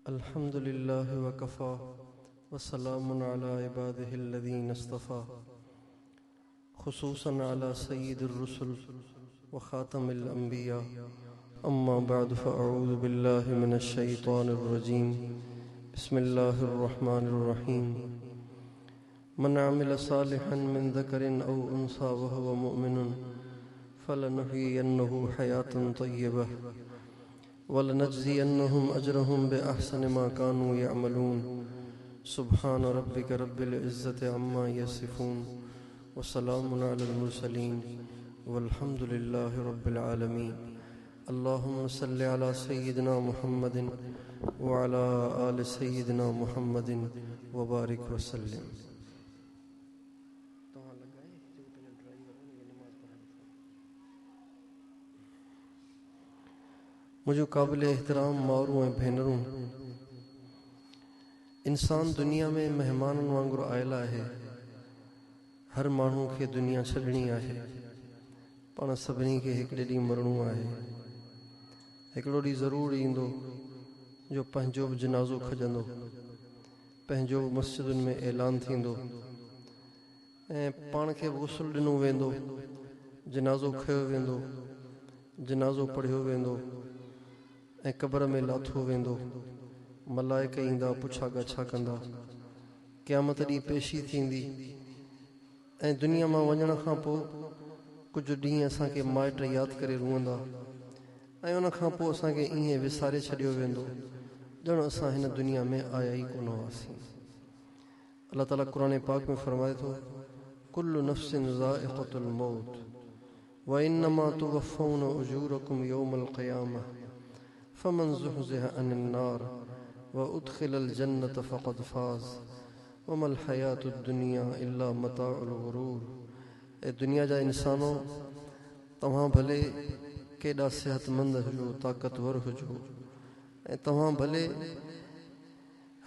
الحمد لله وكفى وسلام على عباده الذين اصطفى خصوصا على سيد الرسل وخاتم الأنبياء أما بعد فأعوذ بالله من الشيطان الرجيم بسم الله الرحمن الرحيم من عمل صالحا من ذكر أو أنثى وهو مؤمن فلنحيينه حياة طيبة ولنجزينهم أجرهم بأحسن ما كانوا يعملون سبحان ربك رب العزة عما يصفون وسلام على المرسلين والحمد لله رب العالمين اللهم صل على سيدنا محمد وعلى آل سيدنا محمد وبارك وسلم. मुझे काबिल एहतराम मारूं ऐं भेनरूं, इंसान दुनिया में मेहमाननि वांगुरु आयल आहे. हर माण्हू खे दुनिया छॾणी आहे. पाण सभिनी खे हिकिड़े ॾींहुं मरणो आहे. हिकिड़ो ॾींहुं ज़रूरु ईंदो जो पंहिंजो बि जनाज़ो खॼंदो, पंहिंजो बि मस्जिदुनि में ऐलान थींदो ऐं पाण खे गुस्ल ॾिनो वेंदो, जनाज़ो खयो वेंदो, जनाज़ो पढ़ियो वेंदो ऐं क़बर में लाथो वेंदो. मलाइका ईंदा, पुछा ॻाछा कंदा. क़यामत ॾींहुं पेशी थींदी ऐं दुनिया मां वञण खां पोइ कुझु ॾींहं असांखे माइट यादि करे रुअंदा ऐं उन खां पोइ असांखे ईअं विसारे छॾियो वेंदो ॼण असां हिन दुनिया में आया ई कोन हुआसीं. अलाह ताला क़ुर पाक में फरमाए थो, कुल्लु नफ्सिन ज़ाइक़तुल मौत व इन्नमा तुवफ़्फ़ौना उजूरकुम यौमल क़यामह फमन ज़ुहज़िह अनिन नार व उदख़िलल जन्नत फ़क़द फ़ाज़ वमल हयातुद दुनिया इल्ला मताउल गुरूर. ए दुनिया जा इंसानो, तव्हां भले केॾा सेहतमंद हुजो, ताक़तवर हुजो ऐं तव्हां भले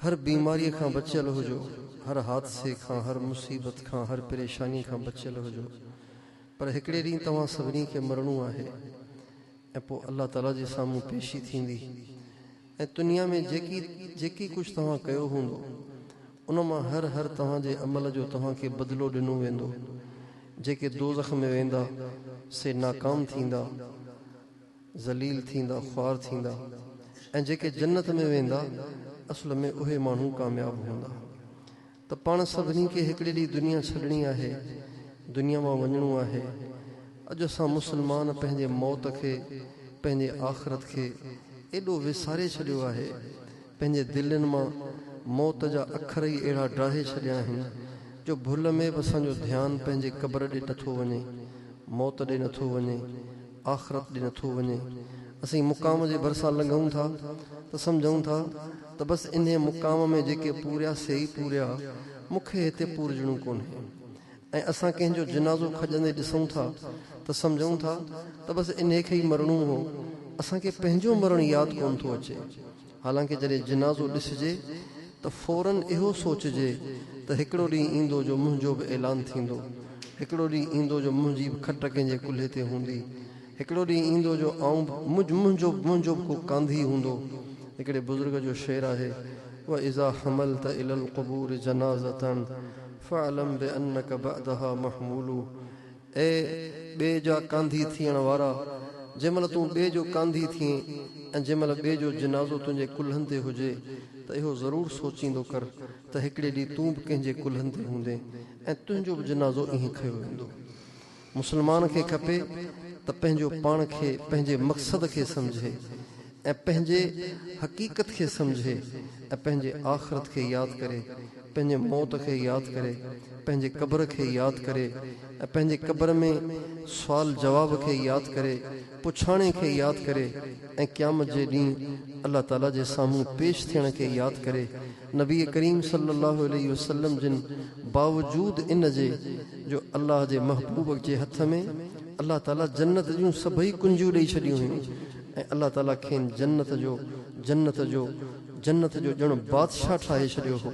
हर बीमारीअ खां बचियल हुजो, हर हादसे खां, हर मुसीबत खां, हर परेशानी खां बचियल हुजो, पर हिकिड़े ॾींहुं तव्हां सभिनी खे मरणो आहे ऐं पोइ अलाह ताला जे साम्हूं पेशी थींदी ऐं दुनिया में जेकी कुझु तव्हां कयो हूंदो उन मां हर तव्हांजे अमल जो तव्हांखे बदिलो ॾिनो वेंदो. जेके दोज़ख में वेंदा से नाकाम थींदा, ज़लील थींदा, ख़्वार थींदा ऐं जेके जन्नत में वेंदा असुल में उहे माण्हू कामयाबु हूंदा. त पाण सभिनी खे हिकिड़े ॾींहुं दुनिया छॾणी आहे, दुनिया मां वञिणो आहे. अॼु असां मुस्लमान पंहिंजे मौत खे, पंहिंजे आख़िरत खे एॾो विसारे छॾियो आहे. पंहिंजे दिलनि मां मौत जा अखर ई अहिड़ा डाहे छॾिया आहिनि जो भुल में बि असांजो ध्यानु पंहिंजे क़बर ॾे नथो वञे, मौत ॾे नथो वञे, आख़िरत ॾे नथो वञे. असीं मुक़ाम जे भरिसां लंघूं था त सम्झूं था त बसि इन मुक़ाम में जेके पूरिया से ई पूरिया, मूंखे हिते पूरजणो कोन्हे. ऐं असां कंहिंजो जनाज़ो खॼंदे ॾिसूं था त सम्झूं था त बसि इन खे ई मरणो हो. असांखे पंहिंजो मरणु यादि कोन थो अचे. हालांकि जॾहिं जनाज़ो ॾिसिजे त फौरन इहो सोचिजे त हिकिड़ो ॾींहुं ईंदो जो मुंहिंजो बि ऐलान थींदो, हिकिड़ो ॾींहुं ईंदो जो मुंहिंजी बि खट कंहिंजे कुल्हे ते हूंदी, हिकिड़ो ॾींहुं ईंदो जो मुंहिंजो बि को कांधी हूंदो. हिकिड़े बुज़ुर्ग जो शेर आहे, व इज़ा हमलत इलल क़बूर जनाज़तन फ़अलम बिअन्नक बअदहा महमूलु. ऐ ॿिए जा कांधी थियण वारा, जंहिंमहिल तूं ॿिए जो कांधी थिए ऐं जंहिंमहिल ॿिए जो जनाज़ो तुंहिंजे कुल्हनि ते हुजे त इहो ज़रूरु सोचींदो कर त हिकिड़े ॾींहुं तूं बि कंहिंजे कुल्हनि ते हूंदे ऐं तुंहिंजो बि जनाज़ो ईअं खयो वेंदो. मुस्लमान खे खपे त पंहिंजो पाण खे, पंहिंजे मक़सद खे सम्झे ऐं पंहिंजे हक़ीक़त खे सम्झे ऐं पंहिंजे आख़िरत खे यादि करे, पंहिंजे मौत खे यादि करे, पंहिंजे क़बर खे यादि करे ऐं पंहिंजे क़बर में सुवाल जवाब खे यादि करे, पुछाणे खे यादि करे ऐं क़यामत जे ॾींहुं अलाह ताला जे साम्हूं पेश थियण खे यादि करे. नबी करीम सल्लल्लाहु अलैहि वसल्लम जिन बावजूद इन जे जो अलाह जे महबूब जे हथ में अलाह ताला जन्नत जूं सभई कुंजियूं ॾेई छॾियूं हुयूं ऐं अलाह ताला खेनि जन्नत जो ॼण बादशाह ठाहे छॾियो हो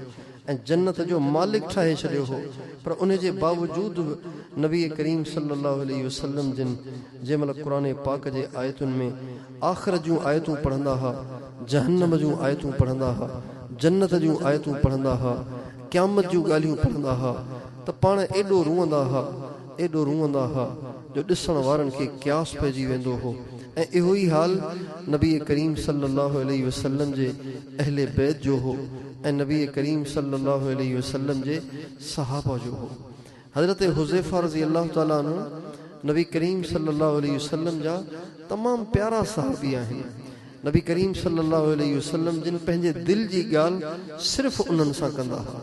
ऐं जन्नत जो मालिक ठाहे छॾियो हो. पर उन जे बावजूदि नबी करीम सल्लल्लाहु अलैहि वसल्लम जिन जंहिं महिल क़ुर पाक जे आयतुनि में आख़िर जूं आयतूं पढ़ंदा हुआ, जहन्नम जूं आयतूं पढ़ंदा हुआ, जन्नत जूं आयतूं पढ़ंदा हुआ, क़यामत जूं ॻाल्हियूं पढ़ंदा हुआ त पाण एॾो रुअंदा हुआ, एॾो रुअंदा हुआ जो ॾिसण वारनि खे क़यास पइजी वेंदो हो। ऐं इहो ई हाल नबी करीम सल्लल्लाहु अलैहि वसल्लम जे अहले बैत जो हो ऐं नबी करीम सल्लल्लाहु अलैहि वसल्लम जे सहाबा जो हो। हज़रत हुज़ैफा रज़ी अल्लाह ताला अन्हु नबी करीम सल्लल्लाहु अलैहि वसल्लम जा तमामु प्यारा सहाबी आहिनि। नबी करीम सल्लल्लाहु अलैहि वसल्लम जिन पंहिंजे दिलि जी ॻाल्हि सिर्फ़ु उन्हनि सां कंदा हुआ,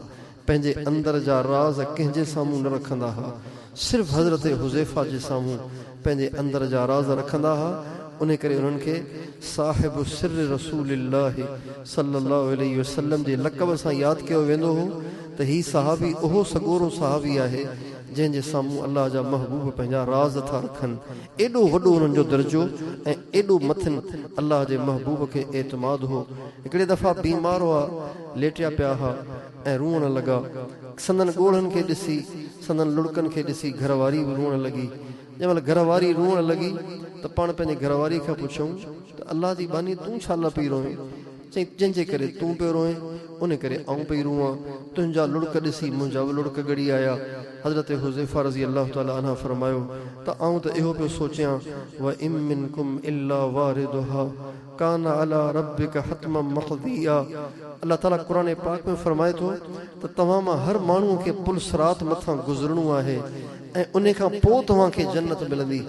पंहिंजे अंदर जा राज़ कंहिंजे साम्हूं न रखंदा हुआ, सिर्फ़ु हज़रत हुज़ैफा जे साम्हूं पंहिंजे अंदर जा राज़ रखंदा हुआ। उन करे उन्हनि खे साहिबु सिर रसूलिल्लाह सल्लल्लाहु अलैहि वसल्लम जे लक़ब सां यादि कयो वेंदो हो त ही सहाबी उहो सॻोरो सहाबी आहे जंहिंजे साम्हूं अलाह जा महबूब पंहिंजा राज़ था रखनि। एॾो वॾो उन्हनि जो दर्जो ऐं एॾो मथनि अलाह जे महबूब खे एतमाद हो। हिकिड़े दफ़ा बीमार हुआ, लेटिया पिया हुआ ऐं रुअण लॻा। संदन ॻोढ़नि खे ॾिसी, संदन लुड़कनि खे ॾिसी घरवारी बि रुअण लॻी। जंहिं महिल घरवारी रुअण लॻी त पाण पंहिंजे घरवारी खां पुछूं त अलाह जी बानी तूं छा न पई रोए? चई जंहिंजे करे तूं पियो रोए उन करे आऊं पई रुआं, तुंहिंजा लुड़क ॾिसी मुंहिंजा बि लुड़क ॻड़ी आया। हज़रत हुज़ैफा रज़ी अल्लाह ताला अन्हु फरमायो त आऊं त इहो पियो सोचियां व इम मिनकुम इल्ला वारिदुहा कान अला रब्बिका हतमम मक़दिया। अल्लाह ताला क़ुरान पाक में फरमाए थो त तव्हां मां हर माण्हूअ खे पुल सिरात मथां गुज़रणो आहे ऐं उन खां पोइ तव्हांखे जन्नत मिलंदी।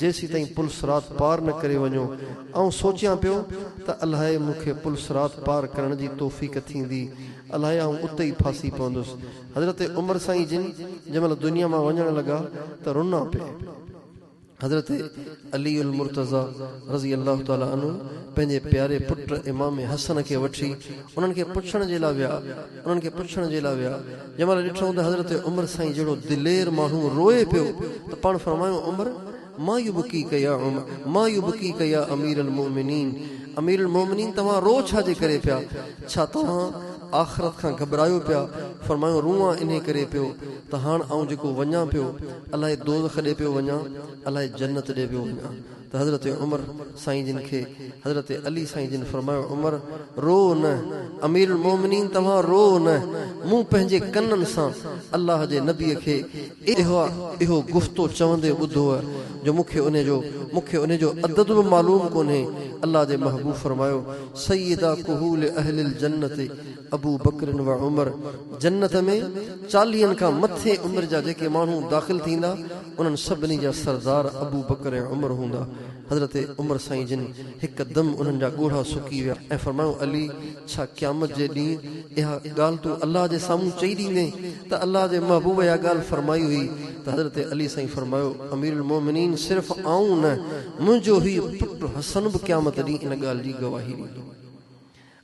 जेसीं ताईं पुल सिरात पार न करे वञो। ऐं सोचियां पियो त अलाए मूंखे पुल सिरात पार करण जी तौफ़ीक़ थींदी, अलाए आऊं उते ई फासी पवंदुसि। हज़रत उमर साईं जिन जंहिं महिल दुनिया मां वञण लॻा त रुना पिया। हज़रत अली उल मुर्तज़ा रज़ी अल्लाह ताला अन्हु पंहिंजे प्यारे पुट इमाम हसन खे वठी उन्हनि खे पुछण जे लाइ विया। जंहिं महिल ॾिठो त हज़रत उमर साईं जहिड़ो दिलेर माण्हू रोए पियो त पाण फरमायो उमर मां युबकी कया उमर मां युबकी कया अमीर अल मोमिनीन तव्हां रो छा जे करे पिया? छा तव्हां आख़िरत खां घबरायो पिया? फरमायो रुआं इन करे पियो त हाणे आऊं जेको वञा पियो अलाए दोज़ख ॾे पियो वञा, अलाए जन्नत ॾे पियो वञा। त हज़रत उमर साईं जिन खे हज़रत अली साईं जिन फरमायो उमर रो न, अमीर मोमिनीन तव्हां रो न। मूं पंहिंजे कननि सां अलाह जे नबीअ खे इहो गुफ़्तो चवंदे ॿुधो आहे जो मूंखे उन जो अदद बि मालूम कोन्हे। अलाह जे महबूब फरमायो सय्यदा कुहूल अहलिल जन्नत अबू बकर व उमर। जन्नत में 40 खां मथे उमिरि जा जेके माण्हू दाख़िल थींदा उन्हनि सभिनी जा सरदार अबू बकर ऐं उमर हूंदा। हज़रत उमर साईं जिन हिकदमि उन्हनि जा ॻोढ़ा सुकी विया ऐं फरमायो अली छा क़यामत जे ॾींहुं इहा ॻाल्हि तूं अलाह जे साम्हूं चई ॾींदे त अलाह जे महबूब इहा ॻाल्हि फरमाई हुई? त हज़रत अली साईं फरमायो अमीरुल मोमिनीन सिर्फ़ु आऊं न, मुंहिंजो हीउ पुटु हसन बि क़यामत ॾींहुं इन ॻाल्हि जी गवाही ॾींदो।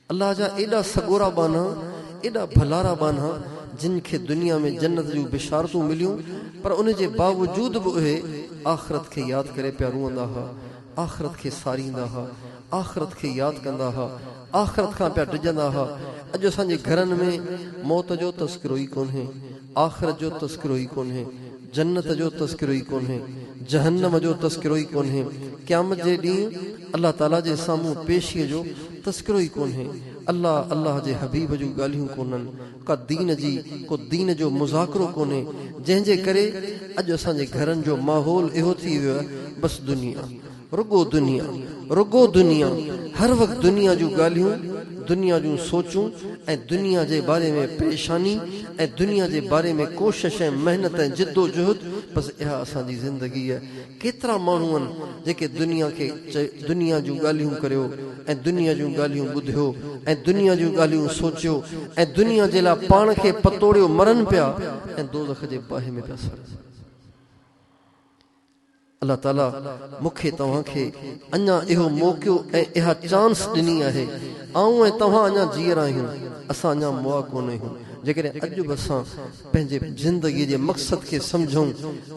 अलाह जा एॾा सॻोरा बाना, एॾा भलारा बाना जिन खे दुनिया में जन्नत जूं बिशारतूं मिलियूं, पर उन जे बावजूद बि उहे आख़िरत खे यादि करे पिया रुअंदा हुआ, आख़िरत खे सारींदा हुआ, आख़िरत खे यादि कंदा हुआ, आख़िरत खां पिया डिॼंदा हुआ। अॼु असांजे घरनि में मौत जो तस्करो ई कोन्हे, आख़िरत जो तस्करो ई कोन्हे, जन्नत जो तस्करो ई कोन्हे, जहन्नम जो तस्करो ई कोन्हे, क़यामत जे ॾींहुं अलाह ताला जे साम्हूं पेशीअ जो तस्करो ई कोन्हे। अल्लाह जे हबीब जूं ॻाल्हियूं कोन्हनि, को दीन जो मुज़ाकरो कोन्हे, जंहिंजे करे अॼु असांजे घरनि जो माहौल इहो थी वियो आहे बसि दुनिया, रुगो दुनिया, हर वक़्तु दुनिया जूं ॻाल्हियूं, दुनिया जूं सोचूं ऐं दुनिया जे बारे में परेशानी ऐं दुनिया जे बारे में कोशिश ऐं मेहनत ऐं जिद्दोजहद, बसि इहा असांजी ज़िंदगी आहे। केतिरा माण्हू आहिनि जेके दुनिया जूं ॻाल्हियूं करियो ऐं दुनिया जूं ॻाल्हियूं ॿुधियो ऐं दुनिया जूं ॻाल्हियूं सोचियो ऐं दुनिया जे लाइ पाण खे पतोड़ियो मरनि पिया ऐं दोज़ख जे बाहि में पिया सड़नि। अल्लाह ताला मूंखे तव्हांखे अञा इहो मौक़ो ऐं इहा चांस ॾिनी आहे। आऊं ऐं तव्हां अञा जीअरा आहियूं, असां अञा मुआ कोन आहियूं। जेकॾहिं अॼु बि असां पंहिंजे ज़िंदगीअ जे मक़सद खे सम्झूं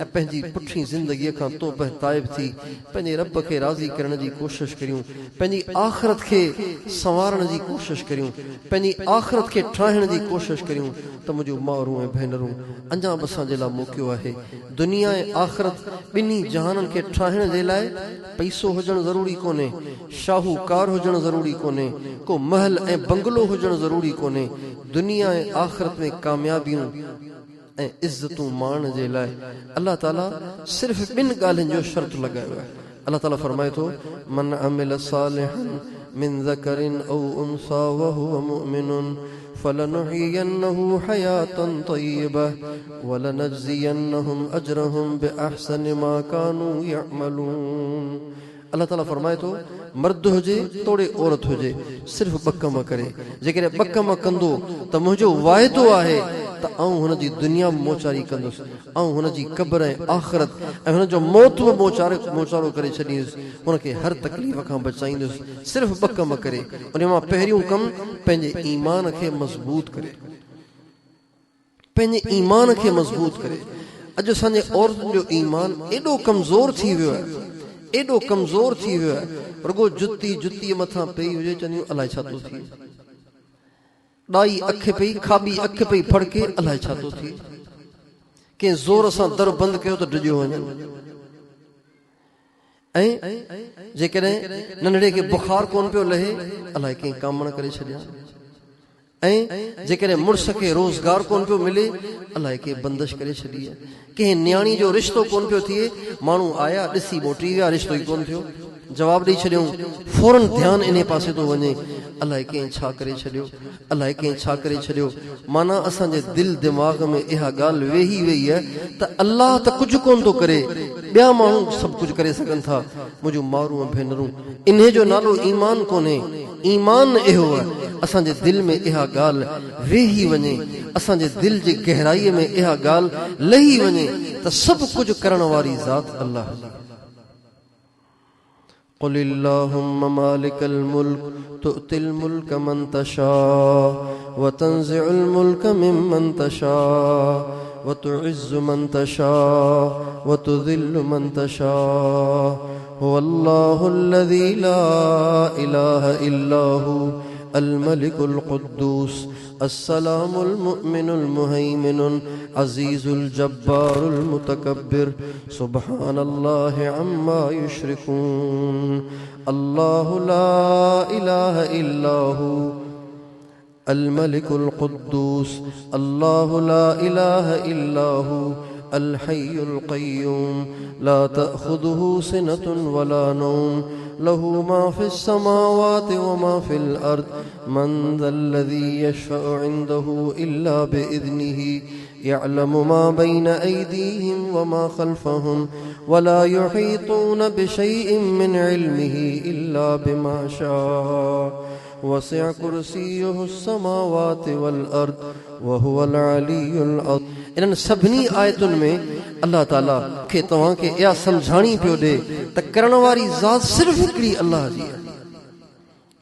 ऐं पंहिंजी पुठी ज़िंदगीअ खां तौबह ताइब थी पंहिंजे रब खे राज़ी करण जी कोशिशि करियूं, पंहिंजी आख़िरत खे संवारण जी कोशिशि करियूं, पंहिंजी आख़िरत खे ठाहिण जी कोशिशि करियूं त मुंहिंजो माउरूं ऐं भेनरूं अञा बि असांजे लाइ मौक़ो आहे। दुनिया ऐं आख़िरत ॿिन्ही जहाननि खे ठाहिण जे लाइ पैसो हुजणु ज़रूरी कोन्हे, शाहूकार हुजणु ज़रूरी कोन्हे, को महल ऐं बंगलो हुजणु ज़रूरी कोन्हे। दुनिया ऐं आख़िरत में कामयाबियूं ऐं इज़तूं माण जे लाइ अल्लाह ताला सिर्फ़ ॿिनि ॻाल्हियुनि जो शर्त लॻायो आहे। अल्लाह ताला फरमाए थो, मन अमिल सालिहन मिन ज़करिन औ उन्सा वहुव मुमिनुन फलनुहयिन्नहु हयातन तय्यबह वलनजज़ियन्नहुम अजरहुम बिअहसनि मा कानू यअमलून। अल्लाह ताला फरमाए थो, मर्द हुजे तोड़े औरत हुजे, सिर्फ़ ॿ कम करे। जेकॾहिं ॿ कम कंदो त मुंहिंजो वाइदो आहे त आऊं हुनजी दुनिया में मोचारी कंदुसि, ऐं हुनजी क़ब्र ऐं आख़िरत ऐं हुनजो मौत बि मोचारो करे छॾींदुसि, हुनखे हर तकलीफ़ खां बचाईंदुसि। सिर्फ़ ॿ कम करे। उन मां पहिरियों कमु पंहिंजे ईमान खे मज़बूत करे, पंहिंजे ईमान खे मज़बूत करे। अॼु असांजे औरतुनि जो ईमान एॾो कमज़ोर थी वियो आहे, एॾो कमज़ोर थी वियो आहे, रुगो जुतीअ मथां पई हुजे चवंदियूं अलाए छा थो थिए, ॾाई अख पई, खाॿी अख पई फड़के, अलाए छा थो थिए, कंहिं ज़ोर सां दर बंदि कयो त डिॼो वञे। ऐं जेकॾहिं नंढड़े खे बुखार कोन पियो लहे, अलाए कंहिं कामण करे छॾिया। ऐं जेकॾहिं मुड़ुस खे रोज़गार कोन पियो मिले, अलाए कंहिं बंदिश करे छॾी आहे। कंहिं न्याणी जो रिश्तो कोन पियो थिए, माण्हू आया ॾिसी मोटी विया, रिश्तो ई कोन थियो, जवाब ॾेई छॾियऊं, फौरन ध्यानु इन पासे थो वञे, अलाए कंहिं छा करे छॾियो, अलाए कंहिं छा करे छॾियो। माना असांजे दिलि दिमाग़ में इहा ॻाल्हि वेही वई आहे त अल्लाह त कुझु कोन थो करे, ॿिया माण्हू सभु कुझु करे सघनि था। मुंहिंजूं मारूं ऐं भेनरूं, इन जो नालो ईमान कोन्हे। ईमान इहो आहे असांजे दिलि में इहा ॻाल्हि वेही वञे, असांजे दिलि जी गहराईअ में इहा ॻाल्हि लही वञे त सभु कुझु करण वारी ज़ात अल्लाह। قل اللهم مالك الملك تؤتي الملك من تشاء وتنزع الملك ممن تشاء وتعز من تشاء وتذل من تشاء هو الله الذي لا إله إلا هو الملك القدوس السلام المؤمن المهيمن العزيز الجبار المتكبر سبحان الله عما يشركون الله لا إله إلا هو الملك القدوس الله لا إله إلا هو الحي القيوم لا تأخذه سنة ولا نوم له ما في السماوات وما في الأرض من ذا الذي يشفع عنده إلا بإذنه يعلم ما بين أيديهم وما خلفهم ولا يحيطون بشيء من علمه إلا بما شاء وسع كرسيه السماوات والأرض وهو العلي العظيم। इन्हनि सभिनी आयतुनि में अल्लाह ताला खे तव्हांखे इहा सम्झाणी पियो ॾे त करण वारी ज़ात सिर्फ़ हिकिड़ी अल्लाह जी आहे।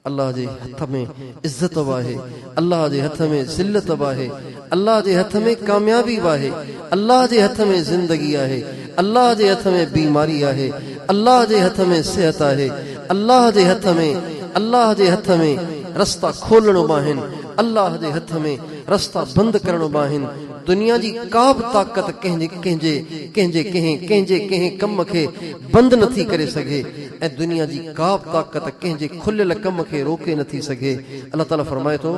अल्लाह जे हथ में इज़त आहे, अल्लाह जे हथ में ज़िल्लत आहे, अल्लाह जे हथ में कामयाबी आहे, अल्लाह जे हथ में ज़िंदगी आहे, अल्लाह जे हथ में बीमारी आहे, अल्लाह जे हथ में सिहत आहे, अल्लाह जे हथ में रस्ता खोलणो आहिनि, अल्लाह जे हथ में रस्ता बंदि करणो आहिनि। दुनिया जी का बि ताक़त कंहिं कम खे बंदि नथी करे सघे ऐं दुनिया जी का बि ताक़त कंहिंजे खुलियल कम खे रोके नथी सघे। अल्लाह ताला फरमाए थो,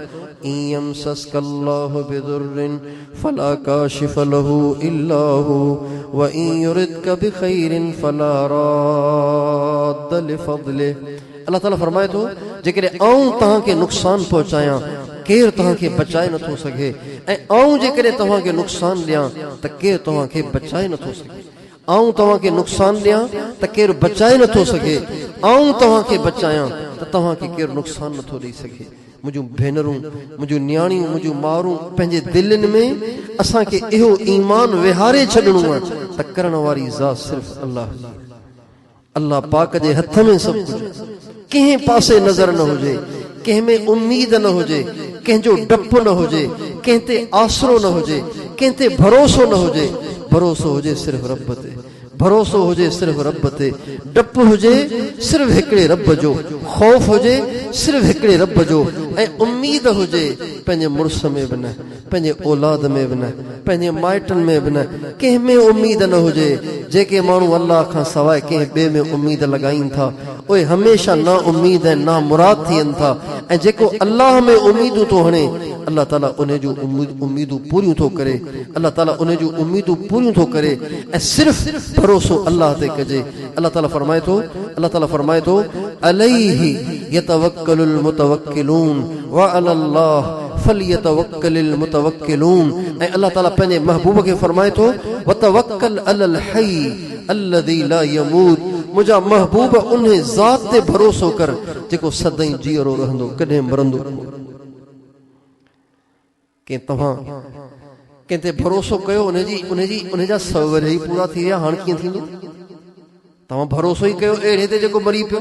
इयम सस्कल्लाहु बिदुर्रिन फला काशिफ लहु इल्ला हु व इन युरिदका बिखैरिन फला राद्द लिफضله। अल्लाह ताला फरमाए थो, जेकॾहिं आऊं तव्हांखे नुक़सान पहुचायां केरु तव्हांखे बचाए नथो सघे, ऐं आऊं जेकॾहिं तव्हांखे नुक़सान ॾियां त केरु तव्हांखे बचाए नथो सघे। आऊं तव्हांखे नुक़सान ॾियां त केरु बचाए नथो सघे, आऊं तव्हांखे बचायां त तव्हांखे केरु नुक़सान नथो ॾेई सघे। मुंहिंजूं भेनरूं, मुंहिंजूं न्याणियूं, मुंहिंजूं मारूं, पंहिंजे दिलनि में असांखे इहो ईमान विहारे छॾिणो आहे त करण वारी ज़ात सिर्फ़ अल्लाह। अल्लाह पाक जे हथ में सभु कुझु, कंहिं पासे नज़र न हुजे, कंहिं में उम्मीद न हुजे, कंहिंजो डपु न हुजे, कंहिं ते आसरो न हुजे, कंहिं ते भरोसो न हुजे। भरोसो हुजे सिर्फ़ रब ते, भरोसो हुजे सिर्फ़ रब ते, डपु हुजे सिर्फ़ हिकिड़े रब जो, ख़ौफ़ हुजे सिर्फ़ हिकिड़े रब जो ऐं उम्मीद हुजे पंहिंजे मुड़ुस में बि न, पंहिंजे औलाद में बि न, पंहिंजे माइटनि में बि न, कंहिं में उम्मीद न हुजे। जेके माण्हू अल्लाह खां सवाइ कंहिं ॿिए में उम्मीद लॻाइनि था उहे हमेशह ना उम्मीद ऐं ना मुराद थियनि था। ऐं जेको अल्लाह में उम्मीदूं थो हणे अल्लाह ताला उन जूं उम्मीदूं पूरियूं थो करे, अल्लाह ताला उन जूं उम्मीदूं पूरियूं थो करे ऐं सिर्फ़ भरोसो अल्लाह ते कजे। अल्लाह ताला फरमाए थो अलैहि यतवक्कलुल मुतवक्किलून व अलल्लाह फलयतवक्कलिल मुतवक्किलून। ऐं अल्लाह ताला पंहिंजे महबूब खे फरमाए थो वतवक्कल अलल हय्य अल्लज़ी ला यमूत। मुंहिंजा महबूब उन ज़ात ते भरोसो कर जेको सदाईं जीअरो रहंदो, कॾहिं मरंदो। के तव्हां कंहिं ते भरोसो कयो उनजा सवर ई पूरा थी विया, हाणे कीअं थींदो? तव्हां भरोसो ई कयो अहिड़े ते जेको मरी पियो।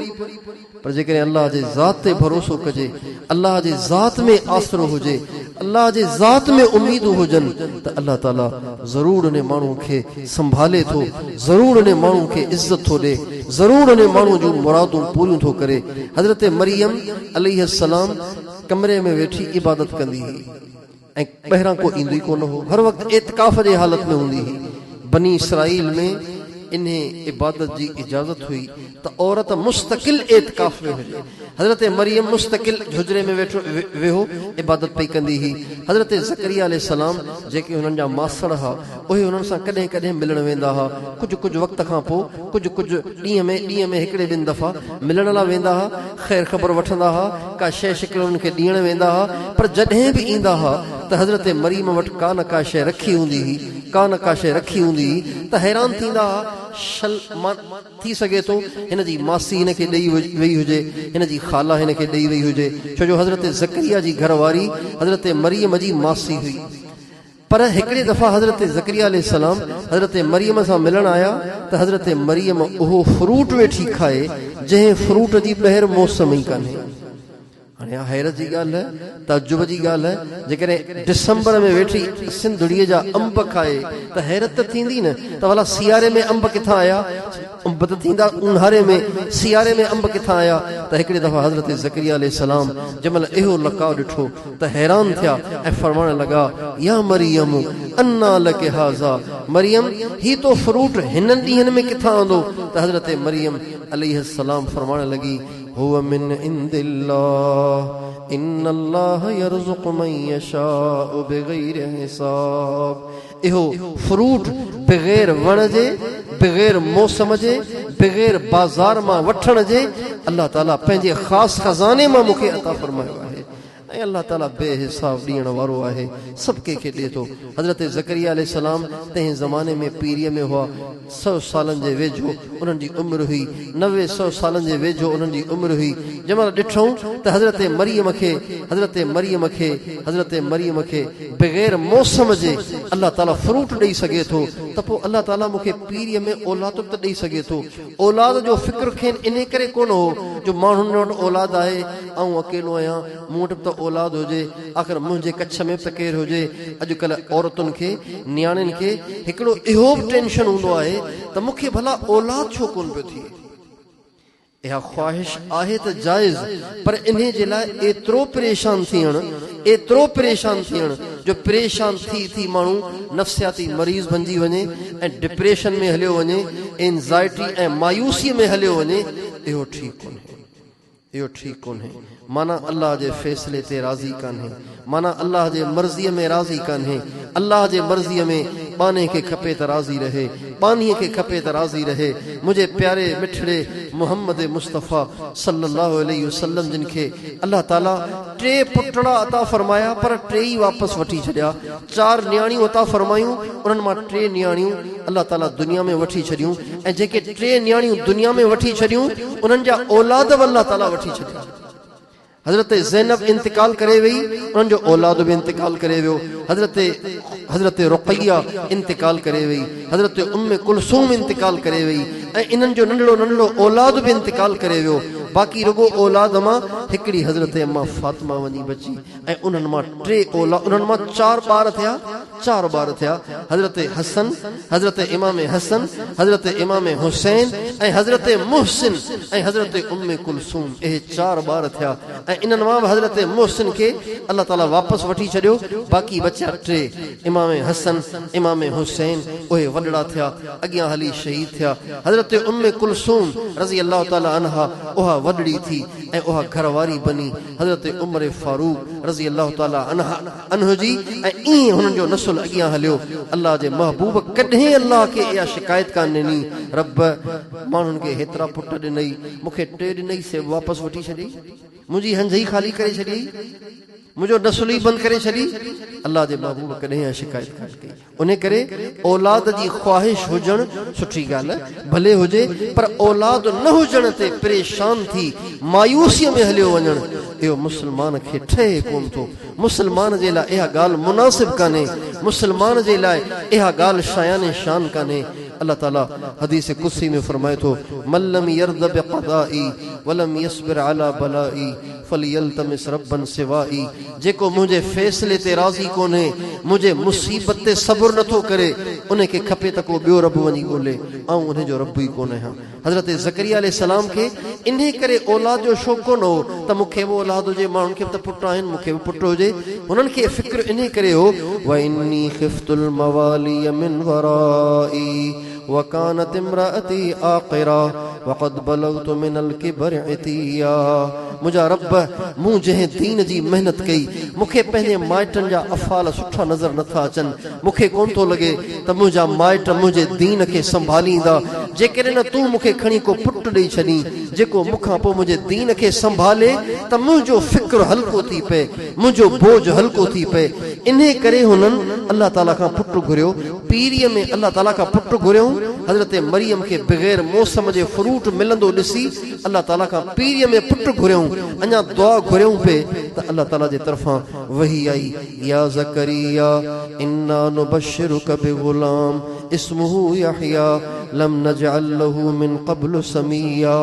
पर जेकॾहिं अल्लाह जे ज़ात ते भरोसो कजे, अल्लाह जे ज़ात में आसरो हुजे, अल्लाह जे ज़ात में उम्मीदूं हुजनि त अल्लाह ताला ज़रूर उन माण्हू खे संभाले थो, ज़रूर उन माण्हू खे इज़त थो ॾे, ज़रूर उन माण्हू जूं मुरादूं पूरियूं थो करे। हज़रत मरियम अलैहिस्सलाम कमरे में वेठी इबादत कंदी हुई ऐं ॿाहिरां को ईंदो ई कोन हो, हर वक़्तु एतिकाफ़ जे हालत में हूंदी हुई। बनी इसराईल में इन इबादत जी इजाज़त हुई त औरत मुस्तकिल एतिकाफ़ में हुजे। हज़रत मरियम मुस्तकिल हुजरे में वेहो इबादत पई कंदी हुई। हज़रत ज़करिया अलैहिस्सलाम जेके हुननि जा मासड़ हुआ उहे हुननि सां कॾहिं कॾहिं मिलण वेंदा हुआ। कुझु वक़्त खां पोइ कुझु ॾींहं में हिकिड़े ॿिनि दफ़ा मिलण लाइ वेंदा हुआ, ख़ैर ख़बर वठंदा हुआ, का शइ शिकिल उन्हनि खे ॾियण वेंदा हुआ। पर जॾहिं बि ईंदा हुआ त हज़रत मरियम वटि का न का शइ रखी हूंदी हुई त हैरान थींदा हुआ। थी सघे थो हिन जी मासी हिन खे ॾेई वई हुजे, हिन जी ख़ाला हिन खे ॾेई वई हुजे, छो जो हज़रत ज़करिया जी घरवारी हज़रत मरियम जी मासी हुई। पर हिकिड़े दफ़ा हज़रत ज़करिया अलैहिस्सलाम हज़रत मरियम सां मिलण आया त हज़रत मरियम उहो फ्रूट वेठी खाए जंहिं फ्रूट जी ॿाहिरि मौसम ई कान्हे। हाणे हैरत जी ॻाल्हि आहे, ताजुब जी ॻाल्हि आहे, जेकॾहिं दिसंबर में वेठी सिंधड़ीअ जा अंब खाए त हैरत त थींदी न त भला सियारे में अंब किथां आया? अंब त थींदा ऊन्हारे में, सियारे में अंब किथां आया? त हिकिड़े दफ़ा हज़रत ज़करिया अलैहिस्सलाम जंहिंमहिल इहो लकाउ ॾिठो त हैरान थिया ऐं फरमाइण लॻा या मरियम अन्ना लके हाज़ा, मरियम ही तो फ्रूट हिननि ॾींहंनि में किथां आंदो? त हज़रत मरियम अलैहिस्सलाम फरमाइण लॻी हुव मिन इंदिल्लाह इन्नल्लाह यरज़ुक़ु मन यशाउ बिग़ैरि हिसाब। इहो फ्रूट बग़ैर वण जे, बग़ैर मौसम जे, बग़ैर बाज़ार मां वठण जे अल्लाह ताला पंहिंजे ख़ासि खज़ाने मां मूंखे अता फरमायो आहे। ऐं अल्लाह ताला बेहिसाब ॾियण वारो आहे, सभु कंहिंखे ॾिए थो। हज़रत ज़करिया अलैहिस्सलाम तंहिं ज़माने में पीरीअ में हुआ, 100 सालनि जे वेझो उन्हनि जी उमिरि हुई, 90-100 सालनि जे वेझो उन्हनि जी उमिरि हुई। जंहिंमहिल ॾिठूं त हज़रत मरियम खे बग़ैर मौसम जे अल्लाह ताला फ्रूट ॾेई सघे थो त पोइ अल्लाह ताला मूंखे पीरीअ में औलाद त ॾेई सघे थो। औलाद जो फ़िक्र खेनि इन करे कोन हो जो माण्हुनि वटि औलाद आहे, ऐं अकेलो आहियां, मूं वटि त औलाद हुजे, आख़िर मुंहिंजे कच्छ में त केरु हुजे। अॼुकल्ह औरतुनि खे, नियाणियुनि खे हिकिड़ो इहो बि टेंशन हूंदो आहे त मूंखे भला औलाद छो कोन पियो थिए। इहा ख़्वाहिश आहे त जाइज़, पर इन जे लाइ एतिरो परेशान थियण जो परेशान थी माण्हू नफ़्सियाती मरीज़ बणिजी वञे ऐं डिप्रेशन में हलियो वञे, एंज़ाइटी ऐं मायूसीअ में हलियो वञे, इहो ठीकु कोन्हे। माना अल्लाह जे फ़ैसिले ते राज़ी कान्हे, माना अल्लाह जे मर्ज़ीअ में राज़ी कान्हे। अल्लाह जे मर्ज़ीअ में बाने खे खपे त राज़ी रहे, बानीअ खे खपे त राज़ी रहे। मुंहिंजे प्यारे मिठड़े मुहम्मद मुस्तफ़ा सल्लल्लाहु अलैहि वसल्लम जिन खे अल्लाह ताला 3 पुटड़ा अता फरमाया पर 3 ई वापसि वठी छॾिया। 4 नियाणियूं अता फरमायूं, उन्हनि मां 3 नियाणियूं अल्लाह ताला दुनिया में वठी छॾियूं, ऐं जेके 3 नियाणियूं दुनिया में वठी छॾियूं उन्हनि जा औलाद बि अल्लाह ताला वठी छॾिया। हज़रत ज़ैनब इंतकाल करे वई, उन्हनि जो औलाद बि इंतकाल करे वियो। हज़रत रुक़ैया इंतकाल करे वई, हज़रत उम्मे कुलसूम इंतकाल करे वई, ऐं इन्हनि जो नंढड़ो औलाद बि इंतकाल करे वियो। बाक़ी रुगो औलाद मां हिकिड़ी हज़रत अम्मा फातिमा वञी बची, ऐं उन्हनि मां 4 ॿार थिया, 4 ॿार थिया हज़रत हसन हज़रत इमाम हसन हज़रत इमाम हुसैन ऐं हज़रत मुहसिन ऐं हज़रत उम्मे कुलसूम इहे 4 ॿार थिया ऐं इन्हनि मां हज़रत मुहसिन खे अल्लाह ताला वापसि वठी छॾियो बाक़ी बचा 3 इमाम हसन इमाम हुसैन उहे वॾड़ा थिया अॻियां हली शहीद थिया हज़रत उम्मे कुलसूम रज़ी अल्लाह ताला अन्हा उहा वॾड़ी थी ऐं उहा घरवारी बनी हज़रत उमर फारूक रज़ी अल्लाह ताला अन्हु जी ऐं ईअं हुननि जो नस्ल अॻियां हलियो अल्लाह जे महबूब कॾहिं अल्लाह खे इहा शिकायत कान ॾिनी रब माण्हुनि खे हेतिरा पुट ॾिनई मूंखे 3 ॾिनई से वापसि वठी छॾी मुंहिंजी हंजई ख़ाली करे छॾी मुझो नस्ल ही बंद करे छॾी अल्लाह जे महबूब कॾहिं शिकायत कान कई उन करे औलाद जी ख्वाहिश हुजण सुठी ॻाल्हि भले हुजे पर औलाद न हुजण ते परेशान थी मायूसीअ में हलियो वञण इहो मुस्लमान खे ठहे कोन थो मुस्लमान जे लाइ इहा ॻाल्हि मुनासिब कान्हे मुस्लमान जे लाइ इहा ॻाल्हि शायाने शान कान्हे अल्लाह ताला हदीस कुदसी में फरमाए थो मल्लम यर्द बिक़दाई वलम यस्बिर अला बलाई फलियल्तमिस रब्बन सिवाई जेको मुंहिंजे फ़ैसिले ते राज़ी कोन्हे मुंहिंजे मुसीबत ते सब्र नथो करे उन खे खपे त को ॿियो रब वञी ॻोल्हे ऐं उन जो रब ई कोन आहियां हज़रत ज़करिया अलैहिस्सलाम खे इन करे औलाद जो शौक़ कोन हो त मूंखे बि औलाद हुजे माण्हुनि खे त पुट आहिनि मूंखे बि पुट हुजे हुननि खे फ़िक्र इन करे हो व इन्नी ख़िफ़्तुल मवालिय मिन वराई वकानत इम्राअती आक़िरा वक़द बलगतु मिनल किबर इतिया मुंहिंजा रब मूं जंहिं दीन जी मेहनत कई मूंखे पंहिंजे माइटनि जा अफ़ाल सुठा नज़र नथा अचनि मूंखे कोन थो लॻे त मुंहिंजा माइट मुंहिंजे दीन खे संभालींदा जेकॾहिं न तूं मूंखे खणी को पुट ॾेई छॾीं जेको मूंखां पोइ मुंहिंजे दीन खे संभाले त मुंहिंजो फ़िक्र हल्को थी पए मुंहिंजो बोझ हल्को थी पए इन करे हुननि अल्लाह ताला खां पुट घुरियो पीरीअ में अल्लाह ताला खां पुट घुरियो हज़रत मरियम खे बग़ैर मौसम जे फ्रूट मिलंदो ॾिसी अल्लाह ताला खां पीरीअ में पुट घुरियो अञा दुआ घुरियो पे त अल्लाह ताला जे तरफ़ां वही आई या ज़करिया इन्ना नुबश्शिरुका बिग़ुलाम इस्मुहु यहया लम नजअल लहू मिन क़ब्लु समिया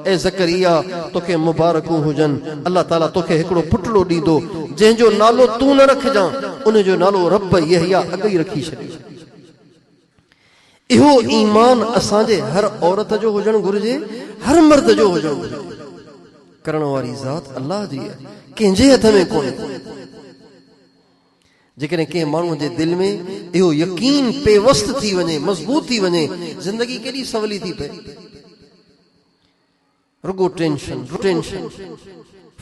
ए ज़करिया तोखे मुबारकूं हुजनि अल्लाह ताला तोखे हिकिड़ो पुटड़ो ॾींदो जंहिंजो नालो तूं न रखजां उन जो नालो रब यहया अॻई रखी छॾी इहो ईमान असांजे हर औरत जो हुजणु घुरिजे हर मर्द जो हुजणु घुरिजे करण वारी ज़ात अल्लाह जी आहे कंहिंजे हथ में कोन्हे जेकॾहिं कंहिं माण्हूअ जे दिलि में इहो यकीन पेवस्त थी वञे मज़बूत थी वञे ज़िंदगी केॾी सवली थी पए रुगो टेंशन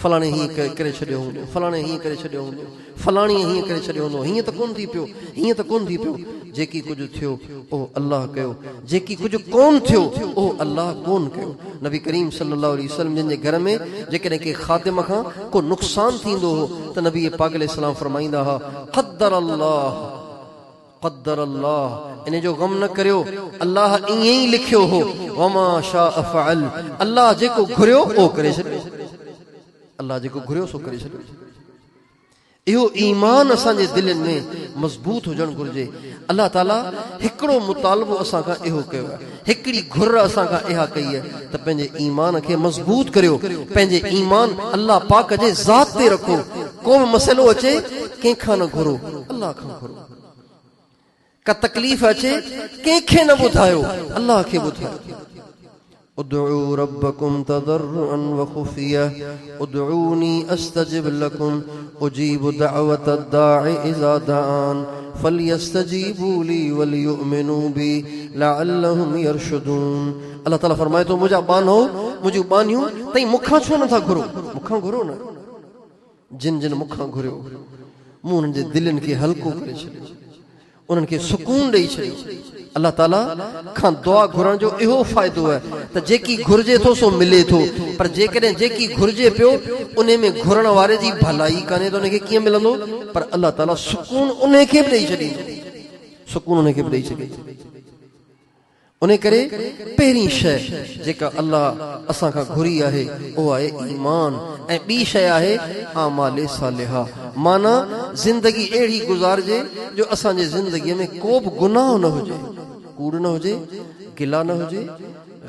फलाणे हीअं करे छॾियो हूंदो फलाणे हीअं करे छॾियो हूंदो फलाणीअ हीअं करे छॾियो हूंदो हीअं त कोन थी पियो हीअं त कोन थी पियो जेकी कुझु थियो उहो अल्लाह कयो जेकी कुझु कोन थियो उहो अल्लाह कोन कयो नबी करीम सल्लल्लाहु अलैहि वसल्लम जिन जे घर में जेकॾहिं के ख़ातिम खां को नुक़सान थींदो हो त नबी पाक अलैहिस्सलाम फरमाईंदा हुआ क़द्दर अल्लाह इन जो गम न करियो अल्लाह ईअं ई लिखियो हो वमा शाअ फ़अल अल्लाह जेको घुरियो उहो करे छॾियो अल्लाह जेको घुरियो सो करे छॾियो इहो ईमान असांजे दिलनि में मज़बूत हुजणु घुरिजे अल्लाह ताला हिकिड़ो मुतालबो असां खां इहो कयो आहे हिकिड़ी घुर असां खां इहा कई आहे त पंहिंजे ईमान खे मज़बूत करियो पंहिंजे ईमान अल्लाह पाक जे ज़ात ते रखो को बि मसइलो अचे कंहिंखां न घुरो अल्लाह खां घुरो का तकलीफ़ अचे कंहिंखे न ॿुधायो अल्लाह खे ॿुधायो उदउ रब्बकुम तदर्रुअन व खुफिया उदउनी अस्तजिब लकुम उजीबु दअवत अद्दाइ इज़ा दआन फलियस्तजीबू ली वलियुमिनू बी लअल्लहुम यरशुदून अल्लाह ताला फरमाए थो मुंहिंजा बानो मुंहिंजूं बानियूं तई मूंखां छो नथा घुरो मूंखां घुरो न जिन जिन मूंखां घुरियो मूं उन्हनि जे दिलनि खे हल्को करे छॾियो उन्हनि खे सुकून ॾेई छॾियो अल्लाह ताला खां दुआ घुरण जो इहो फ़ाइदो आहे त जेकी घुर्जे थो सो मिले थो पर जेकॾहिं जेकी घुर्जे पियो उन में घुरण वारे जी भलाई कान्हे त उनखे कीअं मिलंदो पर अल्लाह ताला सुकून उन खे बि ॾेई छॾींदो सुकून उन खे बि ॾेई छॾींदो उन करे पहिरीं शइ जेका अल्लाह असां खां घुरी आहे उहो आहे ईमान ऐं ॿी शइ आहे आमाले सालिहा माना ज़िंदगी अहिड़ी गुज़ारिजे जो असांजे ज़िंदगीअ में को बि गुनाह न हुजे कूड़ न हुजे गिला न हुजे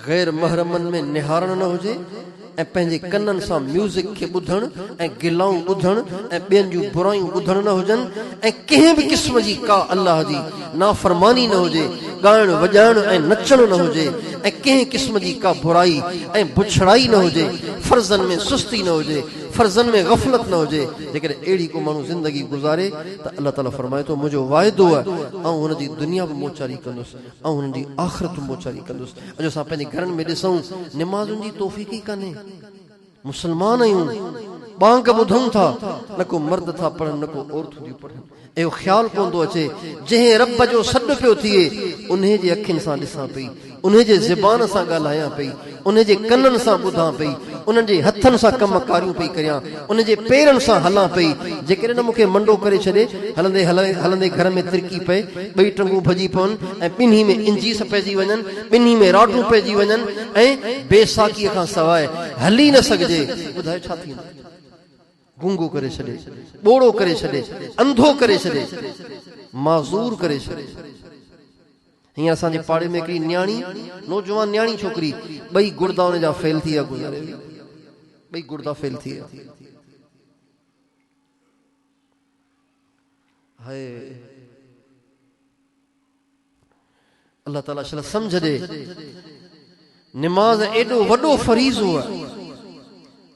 गैर महरमन में निहारण न हुजे ऐं पंहिंजे कननि सां म्यूज़िक खे ॿुधण ऐं गिलाऊं ॿुधण ऐं ॿियनि जूं बुरायूं ॿुधण न हुजनि ऐं कंहिं बि क़िस्म जी का अल्लाह जी नाफ़रमानी न हुजे, ॻाइण वॼाइण ऐं नचण न हुजे ऐं कंहिं क़िस्म जी का बुराई ऐं बुछड़ाई न हुजे, फर्ज़नि में सुस्ती न हुजे, फर्ज़नि में गफ़लत न हुजे। जेकॾहिं अहिड़ी को माण्हू ज़िंदगी गुज़ारे त अल्लाह ताला फरमाए थो मुंहिंजो वाइदो आहे ऐं हुनजी दुनिया बि मोचारी कंदुसि ऐं हुनजी आख़िरत बि मोचारी कंदुसि। अॼु असां पंहिंजे घरनि में ॾिसूं निमाज़ुनि जी तौफ़ीक़ ई कान्हे। मुस्लमान आहियूं, बांग ॿुधूं था, न को मर्द था पढ़नि न को औरतूं थियूं पढ़नि। इहो ख़्यालु पवंदो अचे जंहिं रब जो सॾु पियो थिए उन जे अखियुनि सां ॾिसां पई, उन जे ज़बान सां ॻाल्हायां पई, उन जे कननि सां ॿुधां पई, उन्हनि जे हथनि सां कम कारियूं पई करियां, उन जे पेरनि सां हलां पई। जेकॾहिं न मूंखे मंडो करे छॾे हलंदे हलंदे घर में तिरकी पए, ॿई टंगूं भॼी पवनि ऐं ॿिन्ही में इंजीस पइजी वञनि, ॿिन्ही में राटूं पइजी वञनि ऐं बेसाखीअ खां सवाइ हली न सघिजे, ॿुधाए छा थींदो? गूंगो करे छॾे, ॿोड़ो करे छॾे, अंधो करे छॾे, माज़ूर करे छॾे। हींअर असांजे पाड़े में हिकिड़ी न्याणी, नौजवान न्याणी छोकिरी, ॿई गुर्दा हुन जा फेल थी विया, गुज़ारे वई, ॿई गुर्दा फेल थी विया। हाय अल्लाह ताला शल सम्झ ॾे। निमाज़ एॾो वॾो फरीज़ो आहे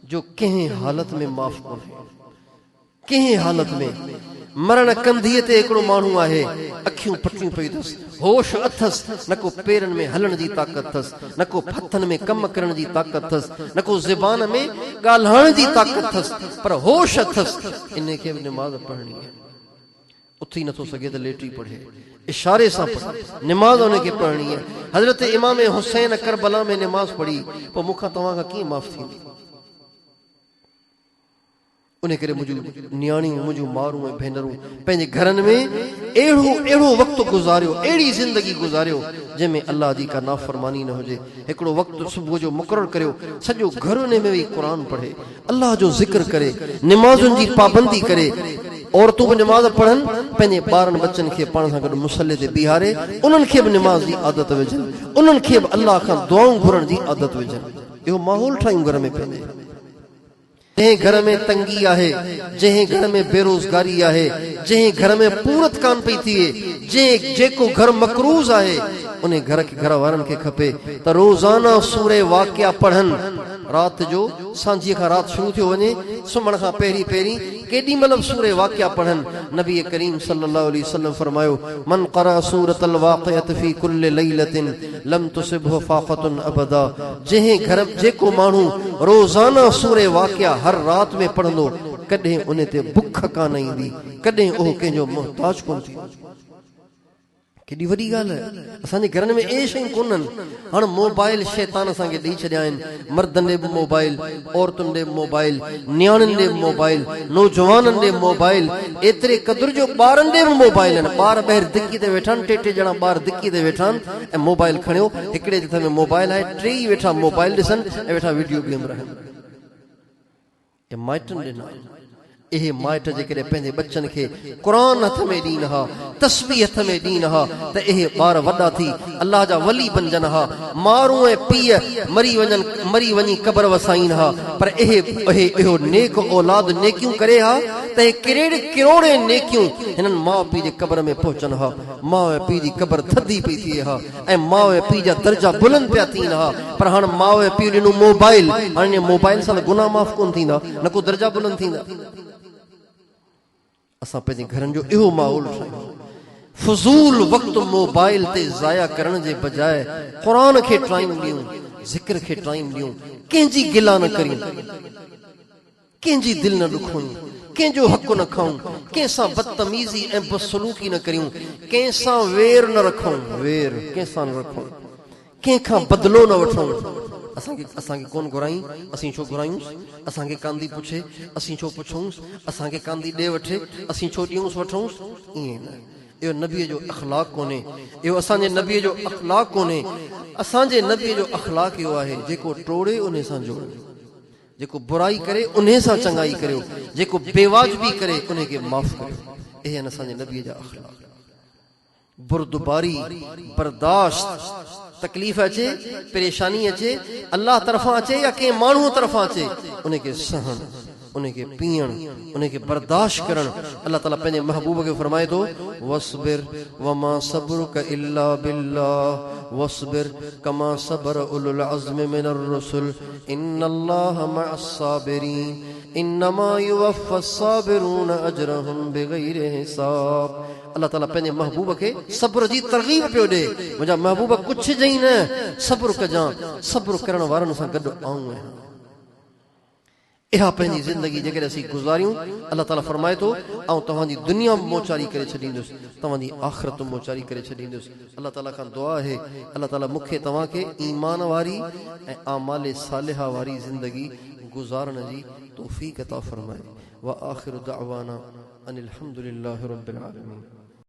जो कंहिं हालत में माफ़ कोन्हे, कंहिं हालत में। मरण कंधीअ ते हिकिड़ो माण्हू आहे, अखियूं पटियूं पई अथसि, होश अथसि, न को पेरनि में हलण जी ताक़त अथसि, न को हथनि में कम करण जी ताक़त अथसि, न को ज़बान में ॻाल्हाइण जी ताक़त अथसि, पर होश अथसि। इन खे बि निमाज़ पढ़णी आहे। उथी नथो सघे त लेटी पढ़े, इशारे सां पढ़े, निमाज़ हुनखे पढ़णी आहे। हज़रत इमाम हुसैन करबला में निमाज़ पढ़ी, पोइ मूंखां तव्हां खां कीअं माफ़ थींदी? उन करे मुंहिंजूं न्याणियूं, मुंहिंजूं मारूं ऐं भेनरूं पंहिंजे घरनि में अहिड़ो वक़्तु गुज़ारियो, अहिड़ी ज़िंदगी गुज़ारियो जंहिंमें अल्लाह जी का नाफ़रमानी न हुजे। हिकिड़ो वक़्तु सुबुह जो मुक़ररु करियो, सॼो घर उन में वेही क़ुरान पढ़े, अल्लाह जो ज़िक्र करे, निमाज़ुनि जी पाबंदी करे। औरतूं बि निमाज़ पढ़नि, पंहिंजे ॿारनि बच्चनि खे पाण सां गॾु मुसले ते बीहारे उन्हनि खे बि निमाज़ जी आदत विझनि, उन्हनि खे बि अल्लाह खां दुआऊं घुरण जी आदत विझनि। इहो माहौल ठाहियूं घर में पंहिंजे। जंहिं घर में तंगी आहे, जंहिं घर में बेरोज़गारी आहे, जंहिं घर में पूरत कान पई थिए, जेको घर मकरूज़ आहे, उन घर खे, घर वारनि खे खपे त रोज़ाना सूरे वाक़िया पढ़नि। राति जो सांझीअ खां राति शुरू थियो वञे, सुम्हण खां पहिरीं पहिरीं केॾी महिल बि सूरे वाक़िया पढ़नि। नबी करीम सल्लल्लाहु अलैहि वसल्लम फरमायो, मन क़रा सूरतल वाक़िअत फी कुल्लि लैलतिन लम तुसिबहु फ़ाक़तुन अबदा। जंहिं घर, जेको माण्हू रोज़ाना सूरे वाक़िया हर राति में पढ़ंदो, कॾहिं उन ते बुख कान ईंदी, कॾहिं उहो कंहिंजो मुहताज कोन थींदो। केॾी वॾी ॻाल्हि आहे। असांजे घरनि में ए शयूं कोन्हनि। हाणे मोबाइल शैतान असांखे ॾेई छॾिया आहिनि। मर्दनि ॾे बि मोबाइल, औरतुनि ॾे बि मोबाइल, न्याणियुनि ॾे बि मोबाइल, नौजवाननि ॾे मोबाइल, एतिरे क़दुरु जो ॿारनि ॾे बि मोबाइल आहिनि। ॿार ॿाहिरि दिकी ते वेठा आहिनि, टे ॼणा ॿार दिकी ते वेठा आहिनि ऐं मोबाइल खणियो, हिकिड़े जे हथ में मोबाइल आहे, टे वेठा मोबाइल ॾिसनि ऐं वेठा वीडियो गेम रहनि। ये माइटनि ॾिना आहिनि। इहे माइट जेकॾहिं पंहिंजे बच्चनि खे क़ुरान हथ में ॾीन हा, तस्बीह हथ में ॾीन हा, त इहे ॿार वॾा थी अल्लाह जा वली बणजनि हा। मारूं ऐं पीउ मरी वञी क़बर वसाईनि हा, पर इहो नेक औलाद नेकियूं करे हा त किरोड़े नेकियूं हिननि माउ पीउ जे क़बर में पहुचनि हा। माउ ऐं पीउ जी क़बर थधी पई थिए हा ऐं माउ ऐं पीउ जा दर्जा बुलंद पिया थियनि हा। पर हाणे माउ ऐं पीउ ॾिनो मोबाइल, हाणे मोबाइल सां त गुनाह माफ़ कोन थींदा, न को दर्जा बुलंद थींदा। असां पंहिंजे घरनि जो इहो माहौल ठाहियूं। फज़ूल वक़्तु मोबाइल ते ज़ाया करण जे बजाय क़ुरान खे टाइम ॾियूं, ज़िक्र खे टाइम ॾियूं, कंहिंजी गिला न करियूं, कंहिंजी दिलि न ॾुखोयूं, कंहिंजो हक़ न खाऊं, कंहिंसां बदतमीज़ी ऐं बदसलूकी न करियूं, कंहिंसां वेर न रखूं, कंहिंसां न रखूं, कंहिंखां बदिलो न वठूं। असांखे कोन घुराई, असीं छो घुरायूं? असांखे कांदी पुछे, असीं छो पुछूं? असांखे कांदी ॾे वठे, असीं छो ॾियूंसि वठूं? ईअं न। इहो नबीअ जो अख़लाक़ कोन्हे, इहो असांजे नबीअ जो अख़लाक़ कोन्हे। असांजे नबीअ जो अख़लाक़ इहो आहे, जेको टोड़े उन सां जोड़े, जेको बुराई करे उन सां चङाई करियो, जेको बेवाजबी करे उन खे माफ़ करियो। इहे आहिनि असांजे नबीअ जा अख़लाक़। बुरदबारी, बर्दाश्त, तकलीफ़ अचे, परेशानी अचे, अल्लाह तरफ़ां अचे या कंहिं माण्हूअ तरफ़ां अचे, उनखे सहन, उनखे पीअण, उनखे बर्दाश्त करण। अल्लाह ताला पंहिंजे महबूब खे फरमाए थो वस्बिर वमा सबरुक इल्ला बिल्लाह वस्बिर कमा सबर उलुल अज़्म मिनर रुसुल इन्नल्लाह मअस साबिरीन इन्नमा युवफ़्फ़स साबिरून अजरहुम बिग़ैरि हिसाब। अल्लाह ताला पंहिंजे महबूब खे सब्र जी तरग़ीब पियो ॾे। मुंहिंजा महबूब कुझु चई न, सब्र कजां, सब्र करण वारनि सां गॾु आऊं आहियां। इहा पंहिंजी ज़िंदगी जेकॾहिं असीं गुज़ारियूं, अल्लाह ताला फरमाए थो ऐं तव्हांजी दुनिया मोचारी करे छॾींदुसि, तव्हांजी आख़िरत मोचारी करे छॾींदुसि। अल्लाह ताला खां दुआ आहे, अल्लाह ताला मूंखे तव्हांखे ईमान वारी ऐं आमाल सालिहा वारी ज़िंदगी गुज़ारण जी तौफ़ीक़ अता फरमाए। व आख़िरु दअवाना अनिल हम्दुलिल्लाहि रब्बिल आलमीन।